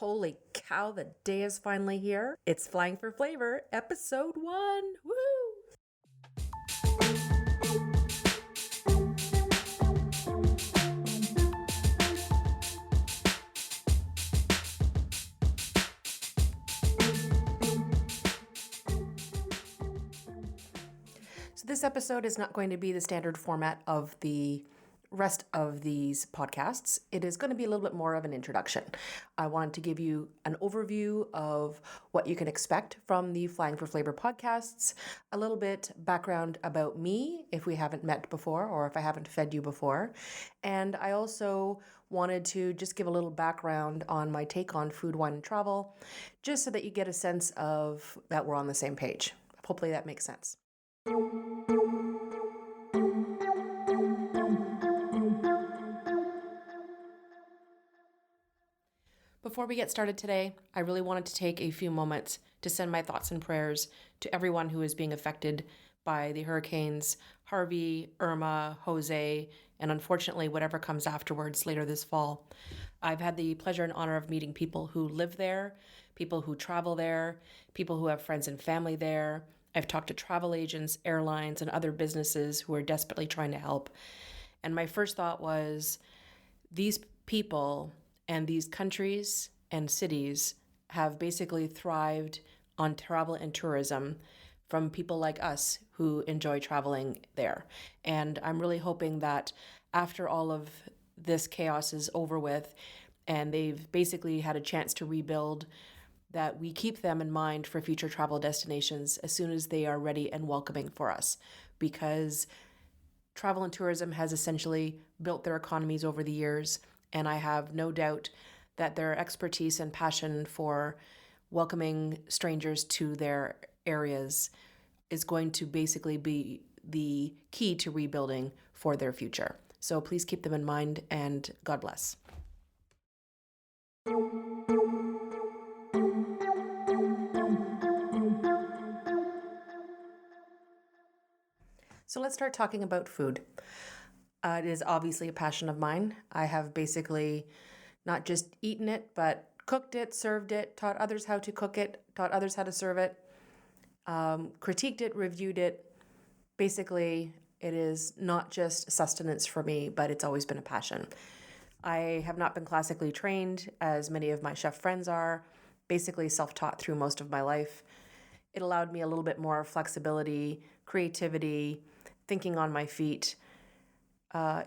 Holy cow, the day is finally here. It's Flying for Flavor, episode 1. Woo! So this episode is not going to be the standard format of the rest of these podcasts. It is going to be a little bit more of an introduction. I wanted to give you an overview of what you can expect from the Flying for Flavor podcasts, a little bit background about me if we haven't met before or if I haven't fed you before. And I also wanted to just give a little background on my take on food, wine, and travel, just so that you get a sense of that we're on the same page. Hopefully that makes sense. Before we get started today, I really wanted to take a few moments to send my thoughts and prayers to everyone who is being affected by the hurricanes Harvey, Irma, Jose, and unfortunately whatever comes afterwards later this fall. I've had the pleasure and honor of meeting people who live there, people who travel there, people who have friends and family there. I've talked to travel agents, airlines, and other businesses who are desperately trying to help. And my first thought was, these people and these countries and cities have basically thrived on travel and tourism from people like us who enjoy traveling there. And I'm really hoping that after all of this chaos is over with and they've basically had a chance to rebuild, that we keep them in mind for future travel destinations as soon as they are ready and welcoming for us. Because travel and tourism has essentially built their economies over the years, and I have no doubt that their expertise and passion for welcoming strangers to their areas is going to basically be the key to rebuilding for their future. So please keep them in mind, and God bless. So let's start talking about food. It is obviously a passion of mine. I have basically not just eaten it, but cooked it, served it, taught others how to cook it, taught others how to serve it, critiqued it, reviewed it. Basically, it is not just sustenance for me, but it's always been a passion. I have not been classically trained, as many of my chef friends are, basically self-taught through most of my life. It allowed me a little bit more flexibility, creativity, thinking on my feet.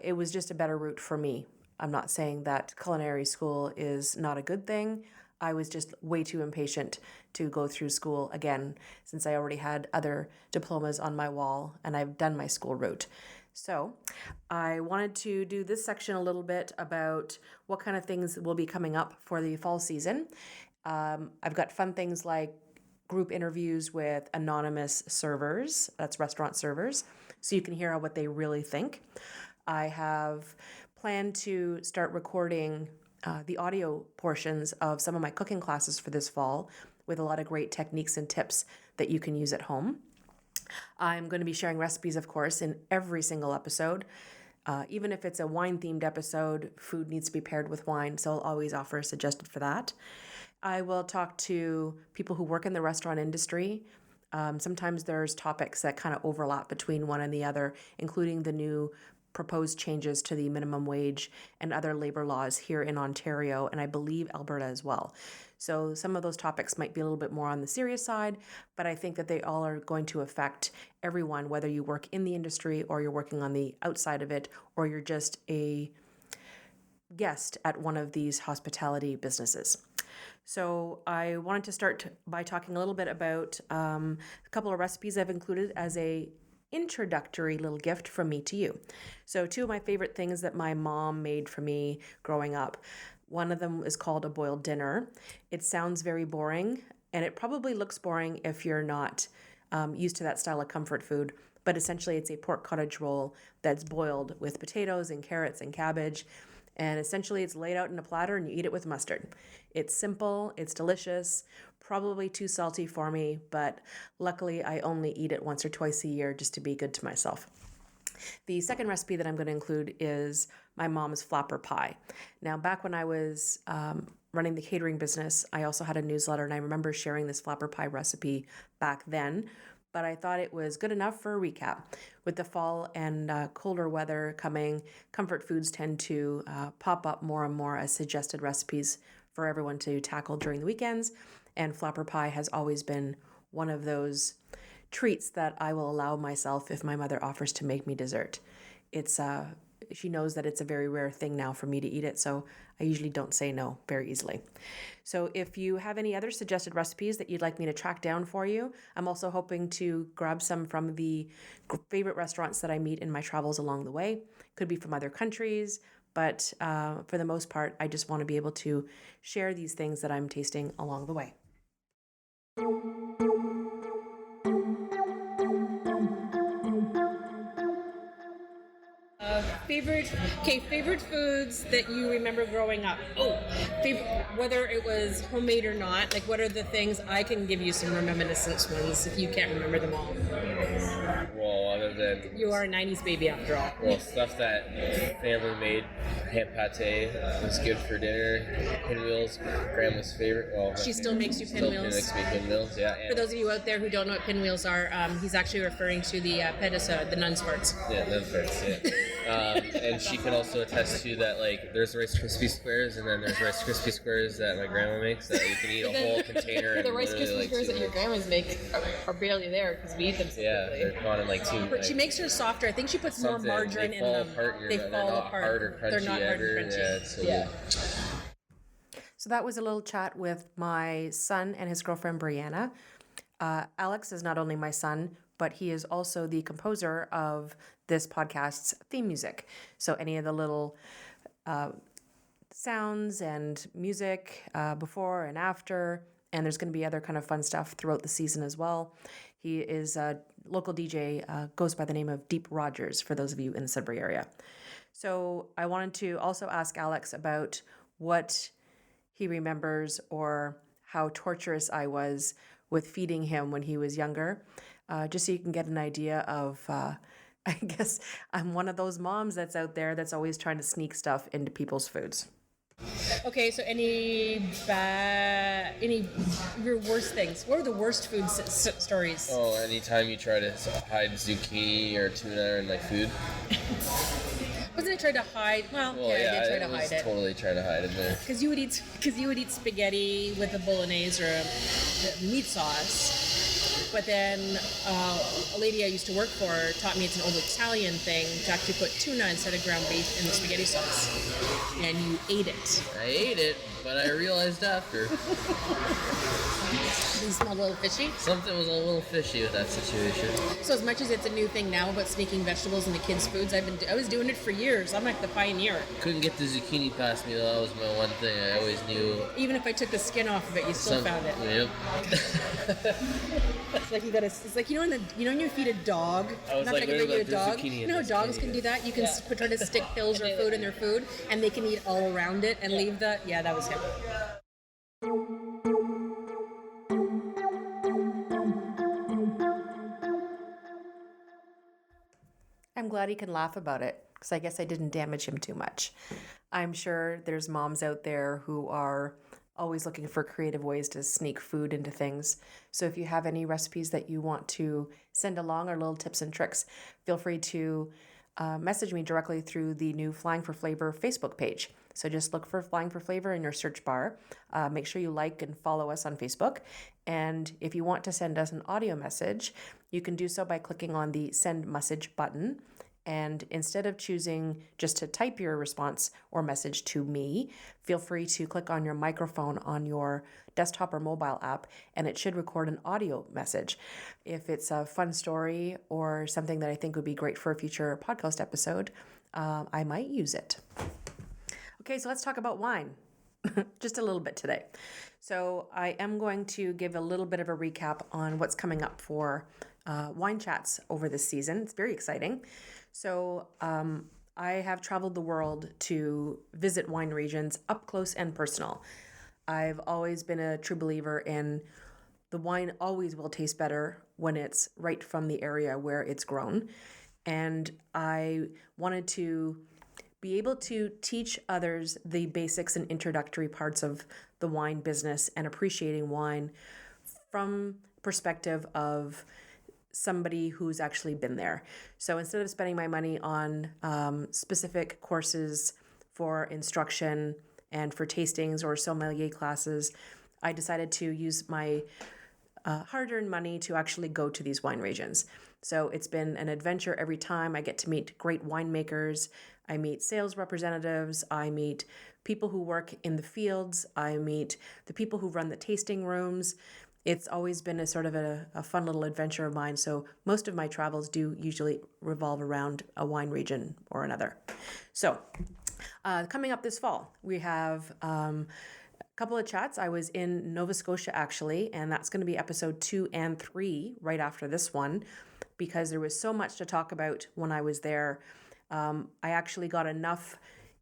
It was just a better route for me. I'm not saying that culinary school is not a good thing. I was just way too impatient to go through school again, since I already had other diplomas on my wall and I've done my school route. So I wanted to do this section a little bit about what kind of things will be coming up for the fall season. I've got fun things like group interviews with anonymous servers, that's restaurant servers, so you can hear what they really think. I have planned to start recording the audio portions of some of my cooking classes for this fall with a lot of great techniques and tips that you can use at home. I'm going to be sharing recipes, of course, in every single episode. Even if it's a wine-themed episode, food needs to be paired with wine, so I'll always offer a suggestion for that. I will talk to people who work in the restaurant industry. Sometimes there's topics that kind of overlap between one and the other, including the new proposed changes to the minimum wage and other labor laws here in Ontario, and I believe Alberta as well. So some of those topics might be a little bit more on the serious side, but I think that they all are going to affect everyone, whether you work in the industry or you're working on the outside of it, or you're just a guest at one of these hospitality businesses. So I wanted to start by talking a little bit about a couple of recipes I've included as a introductory little gift from me to you. So two of my favorite things that my mom made for me growing up. One of them is called a boiled dinner. It sounds very boring, and it probably looks boring if you're not used to that style of comfort food. But essentially, it's a pork cottage roll that's boiled with potatoes and carrots and cabbage. And essentially, it's laid out in a platter and you eat it with mustard. It's simple, it's delicious, probably too salty for me, but luckily I only eat it once or twice a year just to be good to myself. The second recipe that I'm going to include is my mom's flapper pie. Now, back when I was running the catering business, I also had a newsletter, and I remember sharing this flapper pie recipe back then, but I thought it was good enough for a recap. With the fall and colder weather coming, comfort foods tend to pop up more and more as suggested recipes for everyone to tackle during the weekends, and flapper pie has always been one of those treats that I will allow myself if my mother offers to make me dessert. It's she knows that it's a very rare thing now for me to eat it, so I usually don't say no very easily. So if you have any other suggested recipes that you'd like me to track down for you, I'm also hoping to grab some from the favorite restaurants that I meet in my travels along the way. Could be from other countries, but for the most part, I just want to be able to share these things that I'm tasting along the way. Favorite foods that you remember growing up. Whether it was homemade or not, like what are the things? I can give you some reminiscence ones if you can't remember them all. Well, other than You are a 90s baby after all. well, stuff that family made, ham pate was good for dinner. Pinwheels, grandma's favorite. Well, She still makes you still pinwheels. makes me pinwheels. Yeah, For those of you out there who don't know what pinwheels are, he's actually referring to the pedicel, the nun's farts. yeah, them first. Yeah. And she can also attest to that. Like, there's Rice Krispie squares, and then there's Rice Krispie squares that my grandma makes that you can eat a whole container. The in Rice literally, Krispie like, squares 2 that your minutes. grandmas make are barely there because we eat them so Yeah, quickly. they're gone in like 2 minutes. She makes her softer. I think she puts more Something. margarine They in fall them. apart. They They're fall not apart. hard or crunchy They're not hard ever. and crunchy. Yeah, it's so Yeah. good. So that was a little chat with my son and his girlfriend, Brianna. Alex is not only my son, but he is also the composer of this podcast's theme music. So any of the little sounds and music before and after, and there's going to be other kind of fun stuff throughout the season as well. He is a local DJ, goes by the name of Deep Rogers, for those of you in the Sudbury area. So I wanted to also ask Alex about what he remembers or how torturous I was with feeding him when he was younger, just so you can get an idea of, I guess I'm one of those moms that's out there that's always trying to sneak stuff into people's foods. Okay, so any your worst things? What are the worst food stories? Oh, anytime you try to hide zucchini or tuna in like food. Wasn't it tried to hide? Well, Well, yeah, I did try I to was hide it. totally trying to hide it there. Because you would eat spaghetti with a bolognese or a meat sauce. But then a lady I used to work for taught me it's an old Italian thing to actually put tuna instead of ground beef in the spaghetti sauce. And you ate it. I ate it, but I realized after Did it smell a little fishy? something was a little fishy with that situation. So as much as it's a new thing now about sneaking vegetables into kids' foods, I was doing it for years. I'm like the pioneer. Couldn't get the zucchini past me though. That was my one thing. I always knew. Even if I took the skin off of it, you still found it. Yep. It's like it's like when you feed a dog. I was not like, trying to bring you a literally, dog. there's zucchini in You know how this dogs candy. can do that. You can try to stick pills or food in their food, and they can eat all around it and leave the. Yeah, that was him. I'm glad he can laugh about it because I guess I didn't damage him too much. I'm sure there's moms out there who are always looking for creative ways to sneak food into things. So if you have any recipes that you want to send along or little tips and tricks, feel free to message me directly through the new Flying for Flavor Facebook page. So just look for Flying for Flavor in your search bar. Make sure you like and follow us on Facebook. And if you want to send us an audio message, you can do so by clicking on the Send Message button. And instead of choosing just to type your response or message to me, feel free to click on your microphone on your desktop or mobile app, and it should record an audio message. If it's a fun story or something that I think would be great for a future podcast episode, I might use it. Okay, so let's talk about wine. Just a little bit today. So I am going to give a little bit of a recap on what's coming up for wine chats over this season. It's very exciting. So I have traveled the world to visit wine regions up close and personal. I've always been a true believer in the wine always will taste better when it's right from the area where it's grown. And I wanted to be able to teach others the basics and introductory parts of the wine business and appreciating wine from perspective of somebody who's actually been there. So instead of spending my money on specific courses for instruction and for tastings or sommelier classes, I decided to use my hard-earned money to actually go to these wine regions. So it's been an adventure every time. I get to meet great winemakers. I meet sales representatives. I meet people who work in the fields. I meet the people who run the tasting rooms. It's always been a sort of a fun little adventure of mine. So most of my travels do usually revolve around a wine region or another. So coming up this fall, we have a couple of chats. I was in Nova Scotia actually, and that's going to be episode 2 and 3 right after this one, because there was so much to talk about when I was there. I actually got enough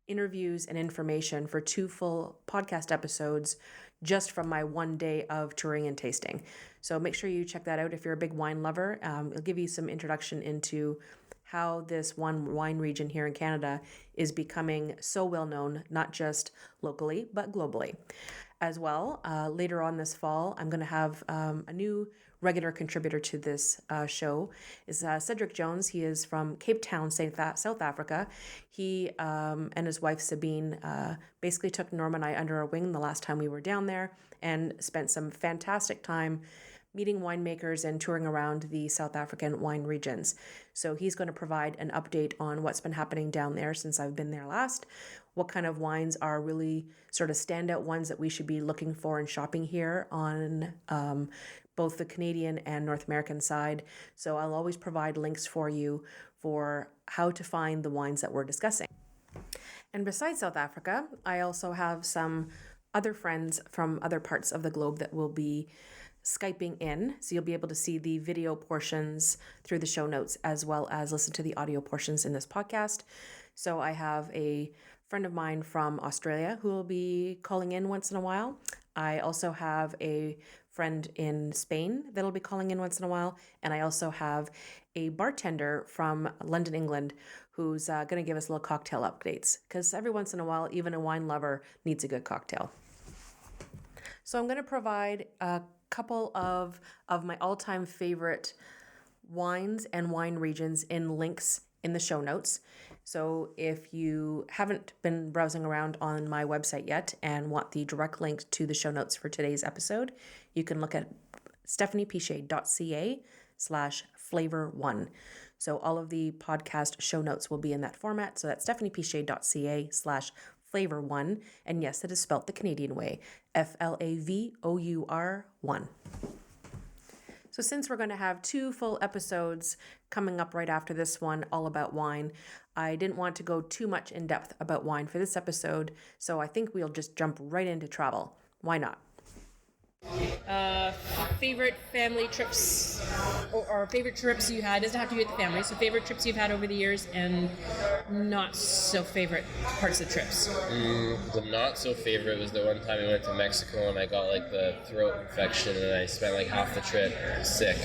interviews and information for 2 full podcast episodes just from my 1 day of touring and tasting. So make sure you check that out if you're a big wine lover. It'll give you some introduction into how this one wine region here in Canada is becoming so well known, not just locally, but globally. As well, later on this fall, I'm going to have a new regular contributor to this show is Cedric Jones. He is from Cape Town, South Africa. He and his wife Sabine basically took Norm and I under our wing the last time we were down there and spent some fantastic time meeting winemakers and touring around the South African wine regions. So he's going to provide an update on what's been happening down there since I've been there last, what kind of wines are really sort of standout ones that we should be looking for and shopping here on both the Canadian and North American side. So I'll always provide links for you for how to find the wines that we're discussing. And besides South Africa, I also have some other friends from other parts of the globe that will be Skyping in. So you'll be able to see the video portions through the show notes as well as listen to the audio portions in this podcast. So I have a friend of mine from Australia who will be calling in once in a while. I also have a friend in Spain that'll be calling in once in a while. And I also have a bartender from London, England, who's going to give us little cocktail updates, because every once in a while, even a wine lover needs a good cocktail. So I'm going to provide a couple of my all-time favorite wines and wine regions in links in the show notes. So if you haven't been browsing around on my website yet and want the direct link to the show notes for today's episode, you can look at stephaniepiche.ca/flavor1. So all of the podcast show notes will be in that format. So that's stephaniepiche.ca/flavor1. And yes, it is spelt the Canadian way, FLAVOUR1. So since we're going to have 2 full episodes coming up right after this one, all about wine, I didn't want to go too much in depth about wine for this episode. So I think we'll just jump right into travel. Why not? Favorite family trips or favorite trips you had, doesn't have to be with the family, so favorite trips you've had over the years and not so favorite parts of the trips. The not so favorite was the one time we went to Mexico and I got like the throat infection and I spent like half the trip sick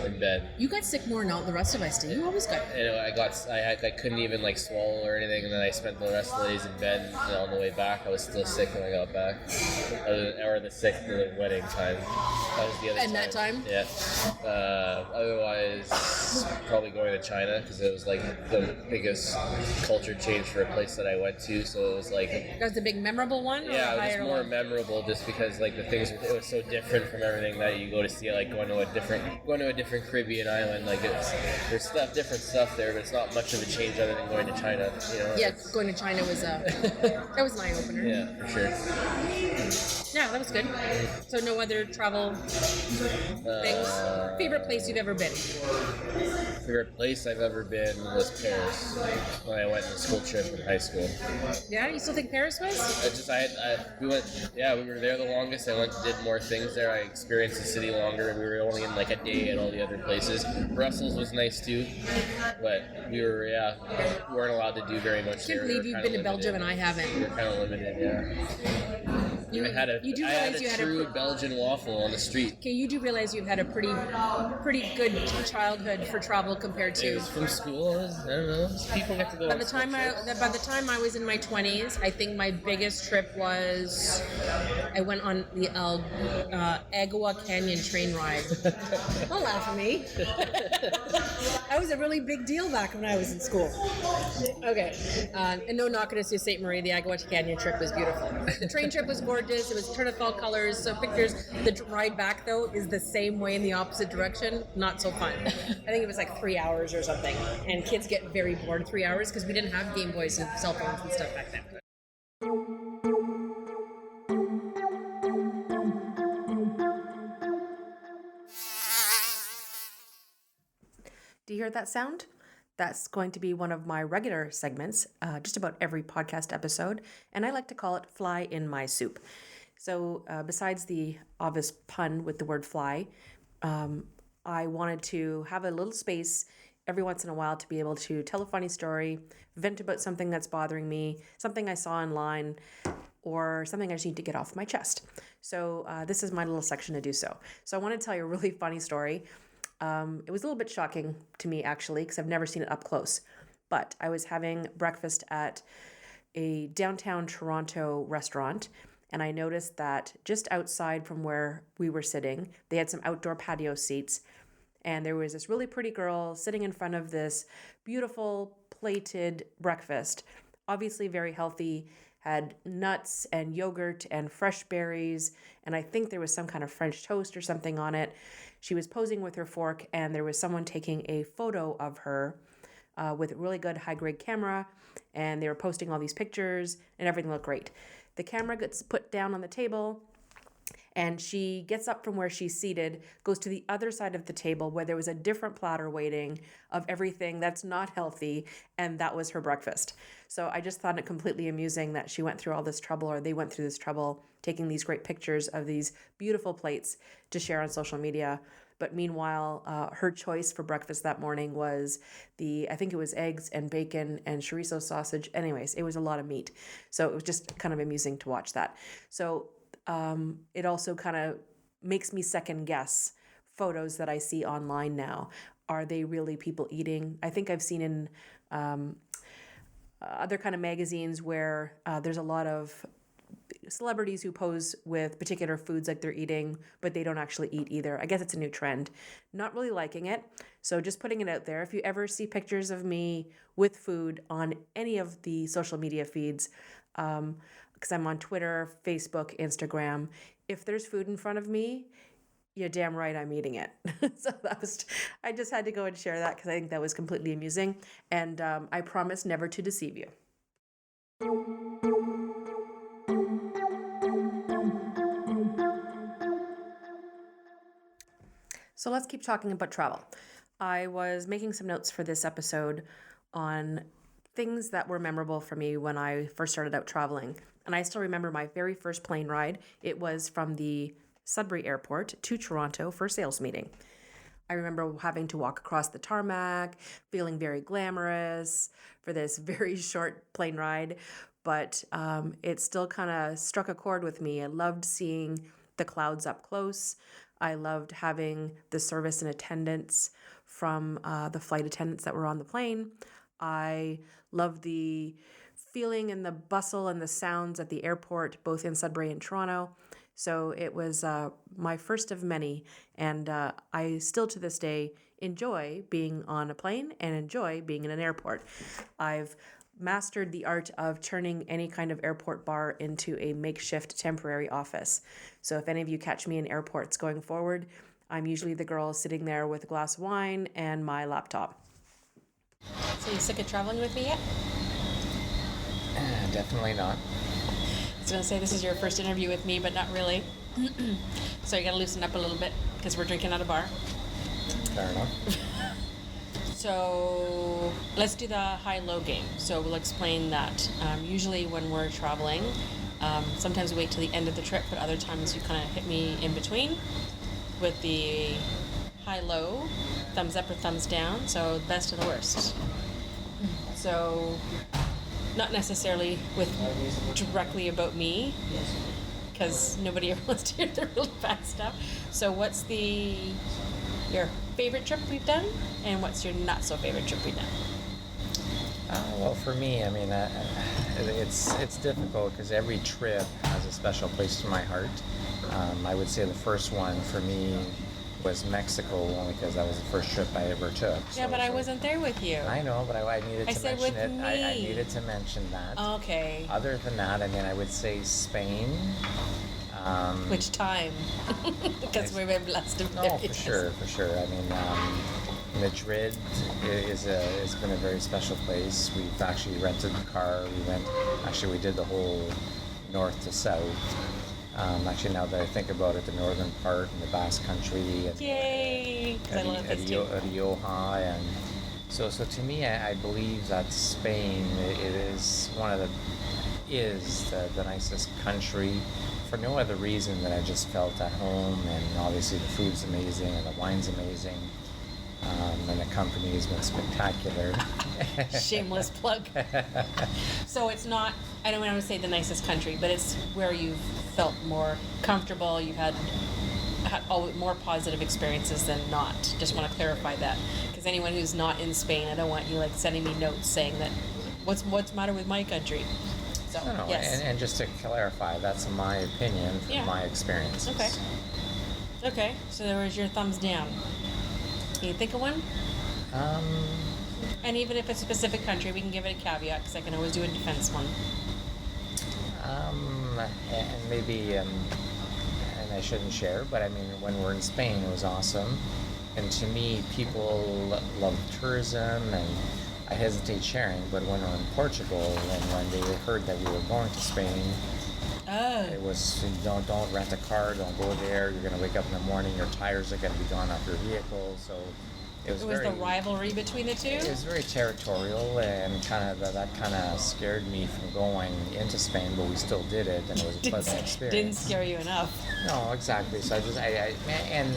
in bed. You got sick more than all the rest of us did. You always got. And I couldn't even like swallow or anything, and then I spent the rest of the days in bed. And on the way back, I was still sick when I got back. Or the wedding time. That was the other And that time? Yeah. Otherwise, probably going to China because it was like the biggest culture change for a place that I went to. So it was like. That was the big memorable one? Yeah, it was more memorable just because like the things, it was so different from everything that you go to see, like going to a different Caribbean island. Like there's different stuff there, but it's not much of a change other than going to China. You know. Yeah, going to China was that was an eye opener. Yeah, for sure. Yeah, that was good. So no other travel things. Favorite place you've ever been? Favorite place I've ever been was Paris when I went on a school trip in high school. Yeah, you still think Paris was? We were there the longest. I did more things there. I experienced the city longer. We were only in like a day at all the other places. Brussels was nice too, but we weren't allowed to do very much I can't believe you've been to Belgium and I haven't. We were kind of limited, yeah. You, I had a you do I had realize a you had true a Belgian waffle on the street. okay. You do realize you had a pretty good childhood for travel compared It to. was from school. I don't know. People get to go. By on the school time trips. by the time I was in my 20s, I think my biggest trip was I went on the Agua Canyon train ride. Don't laugh at me. That was a really big deal back when I was in school. Okay, and no knock at Sault Ste. Marie. The Agua Canyon trip was beautiful. The train trip was gorgeous. It was turn of fall colors, so pictures. The ride back though is the same way in the opposite direction. Not so fun. I think it was like 3 hours or something, and kids get very bored 3 hours because we didn't have Game Boys and cell phones and stuff back then. Do you hear that sound? That's going to be one of my regular segments, just about every podcast episode, and I like to call it Fly in My Soup. So besides the obvious pun with the word fly, I wanted to have a little space every once in a while to be able to tell a funny story, vent about something that's bothering me, something I saw online, or something I just need to get off my chest. So this is my little section to do so. So I want to tell you a really funny story. It was a little bit shocking to me, actually, because I've never seen it up close. But I was having breakfast at a downtown Toronto restaurant, and I noticed that just outside from where we were sitting, they had some outdoor patio seats, and there was this really pretty girl sitting in front of this beautiful plated breakfast, obviously very healthy, had nuts and yogurt and fresh berries, and I think there was some kind of French toast or something on it. She was posing with her fork, and there was someone taking a photo of her with a really good high-grade camera, and they were posting all these pictures, and everything looked great. The camera gets put down on the table, and she gets up from where she's seated, goes to the other side of the table where there was a different platter waiting of everything that's not healthy, and that was her breakfast. So I just thought it completely amusing that she went through all this trouble, or they went through this trouble, taking these great pictures of these beautiful plates to share on social media. But meanwhile, her choice for breakfast that morning was I think it was eggs and bacon and chorizo sausage. Anyways, it was a lot of meat. So it was just kind of amusing to watch that. So it also kind of makes me second guess photos that I see online now. Are they really people eating? I think I've seen in other kind of magazines where there's a lot of celebrities who pose with particular foods like they're eating, but they don't actually eat either. I guess it's a new trend. Not really liking it. So just putting it out there. If you ever see pictures of me with food on any of the social media feeds, because I'm on Twitter, Facebook, Instagram, if there's food in front of me, you're damn right I'm eating it. So I just had to go and share that because I think that was completely amusing. And I promise never to deceive you. So let's keep talking about travel. I was making some notes for this episode on things that were memorable for me when I first started out traveling. And I still remember my very first plane ride. It was from the Sudbury Airport to Toronto for a sales meeting. I remember having to walk across the tarmac, feeling very glamorous for this very short plane ride, but it still kind of struck a chord with me. I loved seeing the clouds up close. I loved having the service and attendance from the flight attendants that were on the plane. I loved the feeling and the bustle and the sounds at the airport, both in Sudbury and Toronto. So it was my first of many, and I still to this day enjoy being on a plane and enjoy being in an airport. I've mastered the art of turning any kind of airport bar into a makeshift temporary office. So if any of you catch me in airports going forward, I'm usually the girl sitting there with a glass of wine and my laptop. So you sick of traveling with me yet? Definitely not. I was gonna say this is your first interview with me, but not really. So you gotta loosen up a little bit because we're drinking at a bar. Fair enough. So let's do the high-low game. So we'll explain that. Usually when we're traveling, sometimes we wait till the end of the trip, but other times you kind of hit me in between with the high-low, thumbs up or thumbs down, so best or the worst. So not necessarily directly about me, because nobody ever wants to hear the really bad stuff. So what's your favorite trip we've done, and what's your not so favorite trip we've done? Well, for me, I mean, it's difficult because every trip has a special place in my heart. I would say the first one for me was Mexico, only because that was the first trip I ever took. Yeah, but I wasn't there with you. I know, but I needed I to said mention with it. I me. needed to mention that. Okay. Other than that, I mean, I would say Spain. Which time? Because we were blessed to No, for sure. I mean, Madrid it's been a very special place. We've actually rented the car. We did the whole north to south. Actually, now that I think about it, the northern part in the Basque Country and Yay! Because I love this too. Rioja, and so to me, I believe that Spain is the nicest country for no other reason than I just felt at home, and obviously the food's amazing and the wine's amazing. And the company has been spectacular. Shameless plug. So it's not, I don't want to say the nicest country, but it's where you've felt more comfortable, you've had more positive experiences than not. Just want to clarify that. Because anyone who's not in Spain, I don't want you like sending me notes saying that, what's the matter with my country? So, No, yes. and just to clarify, that's my opinion from my experiences. Okay, so there was your thumbs down. Can you think of one? And even if it's a specific country, we can give it a caveat because I can always do a defense one. And maybe, and I shouldn't share, but I mean, when we're in Spain, it was awesome. And to me, people love tourism, and I hesitate sharing, but when we're in Portugal, and when they heard that we were going to Spain, it was, don't rent a car, don't go there, you're going to wake up in the morning, your tires are going to be gone off your vehicle, so it was the rivalry between the two? It was very territorial, and that kind of scared me from going into Spain, but we still did it, and it was a pleasant experience. Didn't scare you enough. No, exactly. So and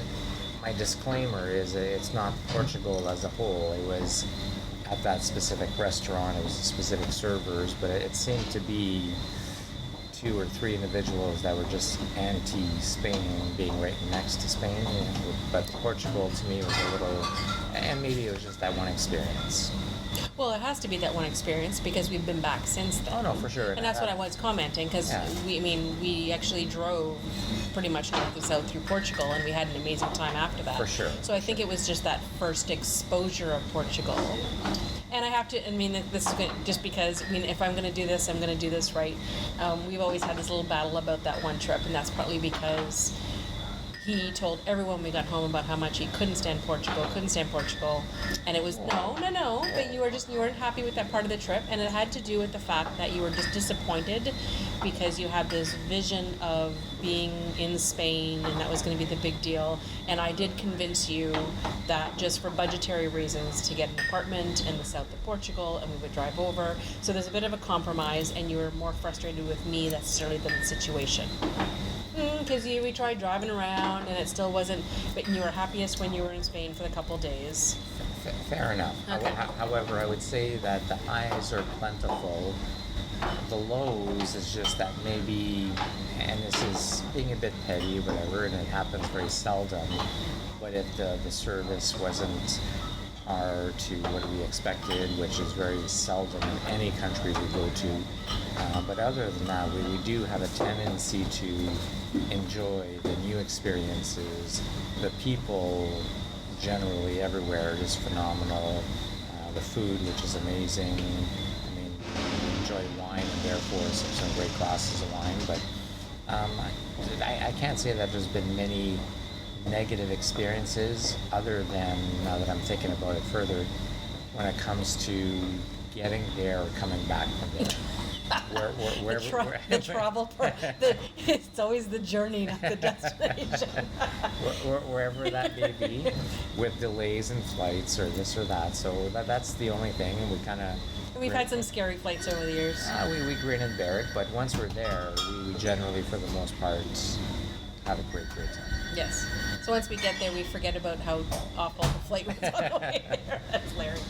my disclaimer is it's not Portugal as a whole. It was at that specific restaurant, it was specific servers, but it seemed to be 2 or 3 individuals that were just anti-Spain, being right next to Spain. But Portugal to me was a little, and maybe it was just that one experience. Well, it has to be that one experience because we've been back since then. Oh no, for sure. And that's what I was commenting because we actually drove pretty much north and south through Portugal, and we had an amazing time after that. For sure. So I think it was just that first exposure of Portugal. And I have to, I mean, this is good, just because, I mean, if I'm going to do this, I'm going to do this right. We've always had this little battle about that one trip, and that's partly because he told everyone we got home about how much he couldn't stand Portugal, and it was no, but you weren't happy with that part of the trip, and it had to do with the fact that you were just disappointed because you had this vision of being in Spain, and that was going to be the big deal, and I did convince you that just for budgetary reasons to get an apartment in the south of Portugal, and we would drive over, so there's a bit of a compromise, and you were more frustrated with me necessarily than the situation. Because we tried driving around and it still wasn't, but you were happiest when you were in Spain for the couple days. Fair enough. Okay. However, I would say that the highs are plentiful. The lows is just that maybe, and this is being a bit petty, whatever, and it happens very seldom, but if the service wasn't to what we expected, which is very seldom in any country we go to. But other than that, we do have a tendency to enjoy the new experiences. The people generally everywhere are just phenomenal. The food, which is amazing. I mean, we enjoy wine and therefore some great glasses of wine, but I can't say that there's been many negative experiences other than, now that I'm thinking about it further, when it comes to getting there or coming back from there. The travel part. It's always the journey, not the destination. Wherever that may be, with delays in flights or this or that. So that's the only thing, and we kind of... We've had some scary flights over the years. We grin and bear it, but once we're there, we generally, for the most part, have a great time. Yes. So once we get there, we forget about how awful the flight was on the way there. That's hilarious.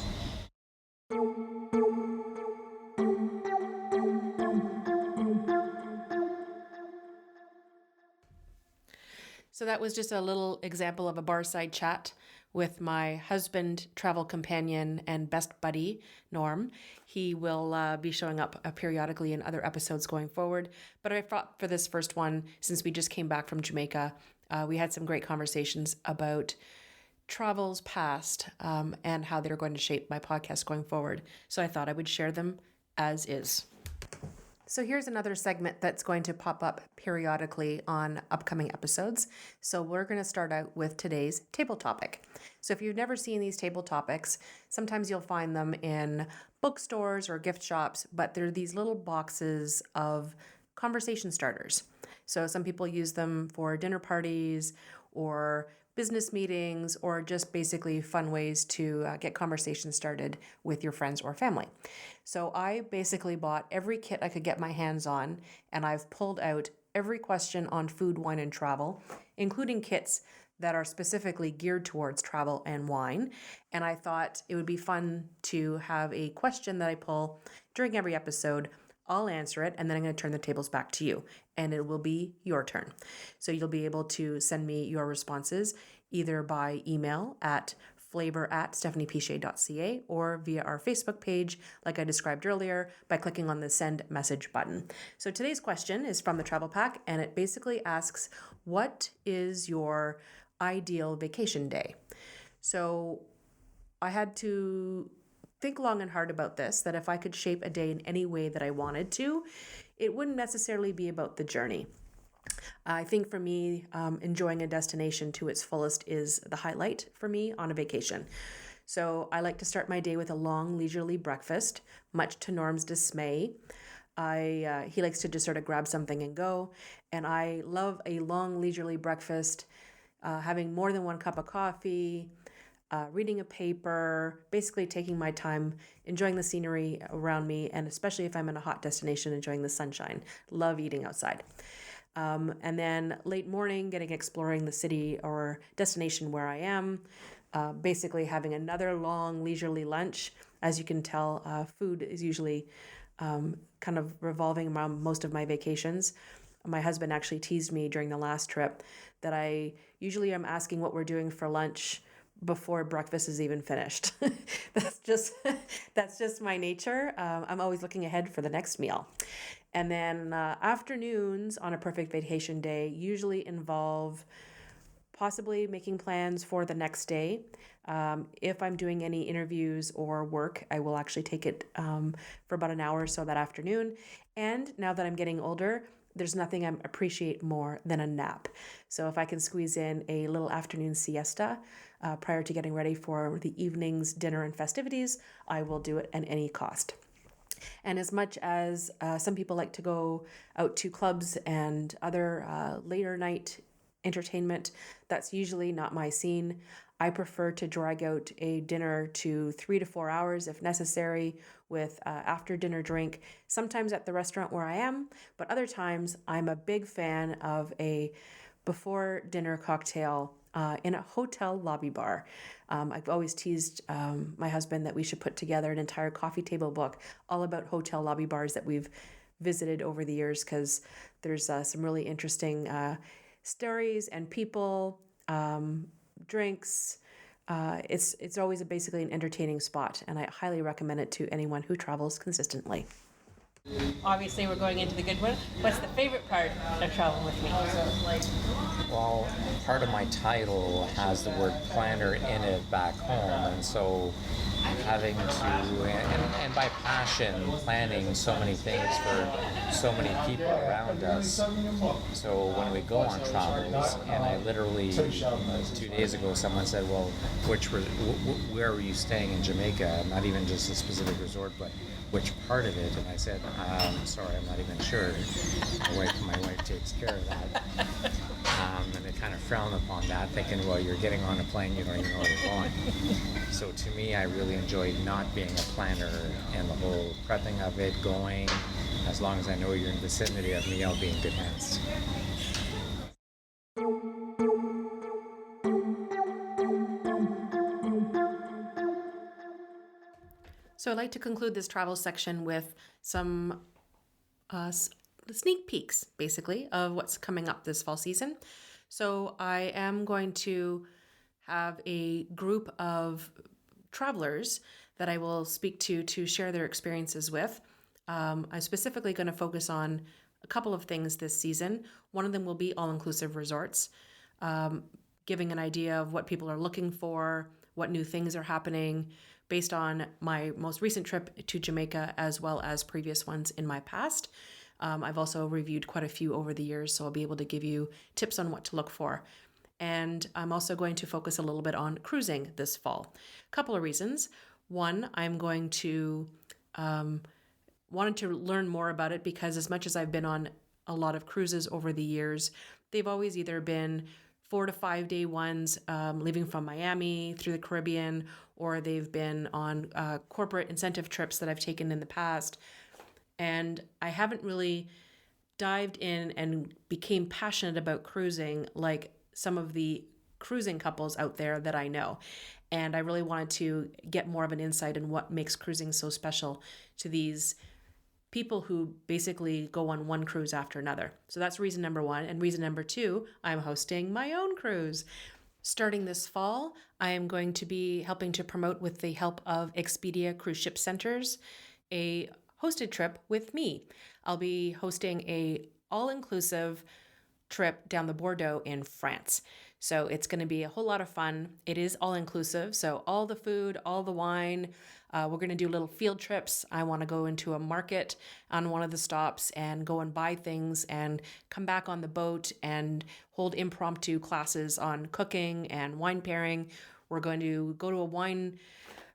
So that was just a little example of a barside chat with my husband, travel companion, and best buddy, Norm. He will be showing up periodically in other episodes going forward. But I thought for this first one, since we just came back from Jamaica, we had some great conversations about travels past and how they're going to shape my podcast going forward. So I thought I would share them as is. So here's another segment that's going to pop up periodically on upcoming episodes. So we're going to start out with today's table topic. So if you've never seen these table topics, sometimes you'll find them in bookstores or gift shops, but they're these little boxes of conversation starters. So some people use them for dinner parties or business meetings, or just basically fun ways to get conversations started with your friends or family. So I basically bought every kit I could get my hands on, and I've pulled out every question on food, wine, and travel, including kits that are specifically geared towards travel and wine. And I thought it would be fun to have a question that I pull during every episode. I'll answer it, and then I'm going to turn the tables back to you, and it will be your turn. So you'll be able to send me your responses either by email at flavor@stephaniepichet.ca or via our Facebook page, like I described earlier, by clicking on the send message button. So today's question is from the Travel Pack, and it basically asks, what is your ideal vacation day? So I had to think long and hard about this, that if I could shape a day in any way that I wanted to, it wouldn't necessarily be about the journey. I think for me, enjoying a destination to its fullest is the highlight for me on a vacation. So I like to start my day with a long, leisurely breakfast, much to Norm's dismay. He likes to just sort of grab something and go, and I love a long, leisurely breakfast, having more than one cup of coffee, reading a paper, basically taking my time, enjoying the scenery around me, and especially if I'm in a hot destination, enjoying the sunshine. Love eating outside. And then late morning, exploring the city or destination where I am, basically having another long, leisurely lunch. As you can tell, food is usually kind of revolving around most of my vacations. My husband actually teased me during the last trip that I usually am asking what we're doing for lunch before breakfast is even finished. that's just my nature. I'm always looking ahead for the next meal. And then afternoons on a perfect vacation day usually involve possibly making plans for the next day. If I'm doing any interviews or work, I will actually take it for about an hour or so that afternoon. And now that I'm getting older, there's nothing I appreciate more than a nap. So if I can squeeze in a little afternoon siesta prior to getting ready for the evening's dinner and festivities, I will do it at any cost. And as much as some people like to go out to clubs and other later night entertainment, that's usually not my scene. I prefer to drag out a dinner to 3 to 4 hours if necessary, with after dinner drink, sometimes at the restaurant where I am, but other times I'm a big fan of a before dinner cocktail in a hotel lobby bar. I've always teased my husband that we should put together an entire coffee table book all about hotel lobby bars that we've visited over the years, because there's some really interesting stories and people, drinks. It's always basically an entertaining spot, and I highly recommend it to anyone who travels consistently. Obviously, we're going into the good one. What's the favorite part of traveling with me? Well, part of my title has the word planner in it back home, and so having to, and by passion, planning so many things for so many people around us. So when we go on travels, and I literally, 2 days ago, someone said, well, where were you staying in Jamaica? Not even just a specific resort, but which part of it? And I said, sorry, I'm not even sure. My wife takes care of that. And they kind of frown upon that, thinking, well, you're getting on a plane, you don't even know where you're going. So to me, I really enjoyed not being a planner and the whole prepping of it, going. As long as I know you're in the vicinity of me, I'll be in good hands. So I'd like to conclude this travel section with some sneak peeks, basically, of what's coming up this fall season. So I am going to have a group of travelers that I will speak to share their experiences with. I'm specifically going to focus on a couple of things this season. One of them will be all-inclusive resorts, giving an idea of what people are looking for, what new things are happening based on my most recent trip to Jamaica as well as previous ones in my past. I've also reviewed quite a few over the years, so I'll be able to give you tips on what to look for. And I'm also going to focus a little bit on cruising this fall. A couple of reasons. One, I'm going to wanted to learn more about it because as much as I've been on a lot of cruises over the years, they've always either been 4 to 5 day ones, leaving from Miami through the Caribbean, or they've been on corporate incentive trips that I've taken in the past. And I haven't really dived in and became passionate about cruising like some of the cruising couples out there that I know. And I really wanted to get more of an insight in what makes cruising so special to these people who basically go on one cruise after another. So that's reason number one. And reason number two, I'm hosting my own cruise. Starting this fall, I am going to be helping to promote with the help of Expedia Cruise Ship Centers, a hosted trip with me. I'll be hosting a all-inclusive trip down the Bordeaux in France. So it's going to be a whole lot of fun. It is all-inclusive, so all the food, all the wine. We're going to do little field trips. I want to go into a market on one of the stops and go and buy things and come back on the boat and hold impromptu classes on cooking and wine pairing. We're going to go to a wine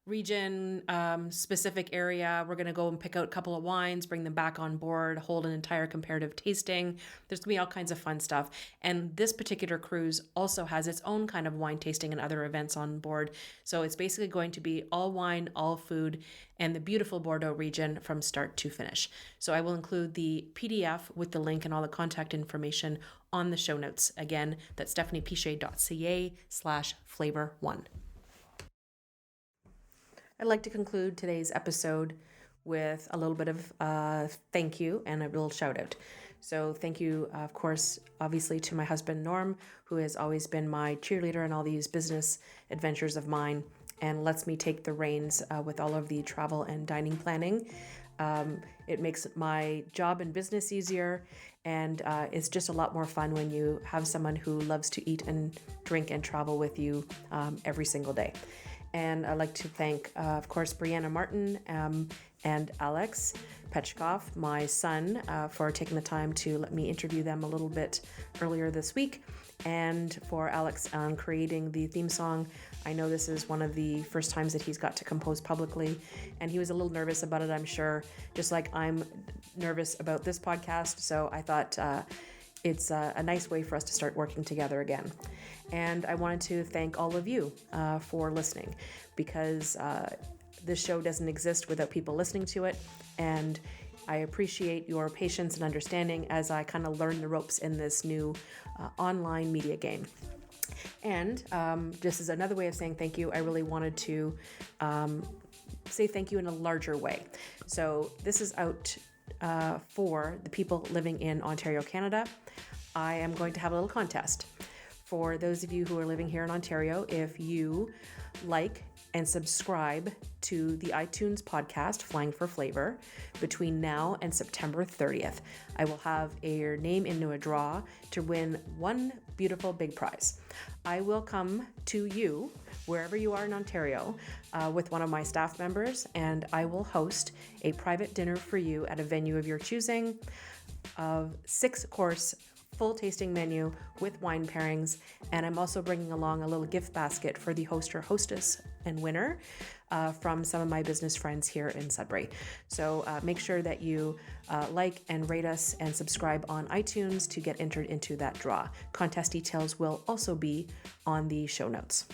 region specific area. We're going to go and pick out a couple of wines, bring them back on board, hold an entire comparative tasting. There's going to be all kinds of fun stuff. And this particular cruise also has its own kind of wine tasting and other events on board. So it's basically going to be all wine, all food, and the beautiful Bordeaux region from start to finish. So I will include the PDF with the link and all the contact information on the show notes. Again, that's stephaniepichet.ca/flavor1. I'd like to conclude today's episode with a little bit of thank you and a little shout out. So thank you, of course, obviously to my husband, Norm, who has always been my cheerleader in all these business adventures of mine and lets me take the reins with all of the travel and dining planning. It makes my job and business easier, and it's just a lot more fun when you have someone who loves to eat and drink and travel with you every single day. And I'd like to thank, of course, Brianna Martin and Alex Petchkoff, my son, for taking the time to let me interview them a little bit earlier this week, and for Alex on creating the theme song. I know this is one of the first times that he's got to compose publicly, and he was a little nervous about it, I'm sure, just like I'm nervous about this podcast. So I thought it's a nice way for us to start working together again. And I wanted to thank all of you for listening, because this show doesn't exist without people listening to it. And I appreciate your patience and understanding as I kind of learn the ropes in this new online media game. And just as another way of saying thank you, I really wanted to say thank you in a larger way. So this is out for the people living in Ontario, Canada. I am going to have a little contest. For those of you who are living here in Ontario, if you like and subscribe to the iTunes podcast, Flying for Flavor, between now and September 30th, I will have your name into a draw to win one beautiful big prize. I will come to you, wherever you are in Ontario, with one of my staff members, and I will host a private dinner for you at a venue of your choosing of 6-course full tasting menu with wine pairings, and I'm also bringing along a little gift basket for the host or hostess and winner from some of my business friends here in Sudbury. So make sure that you like and rate us and subscribe on iTunes to get entered into that draw. Contest details will also be on the show notes.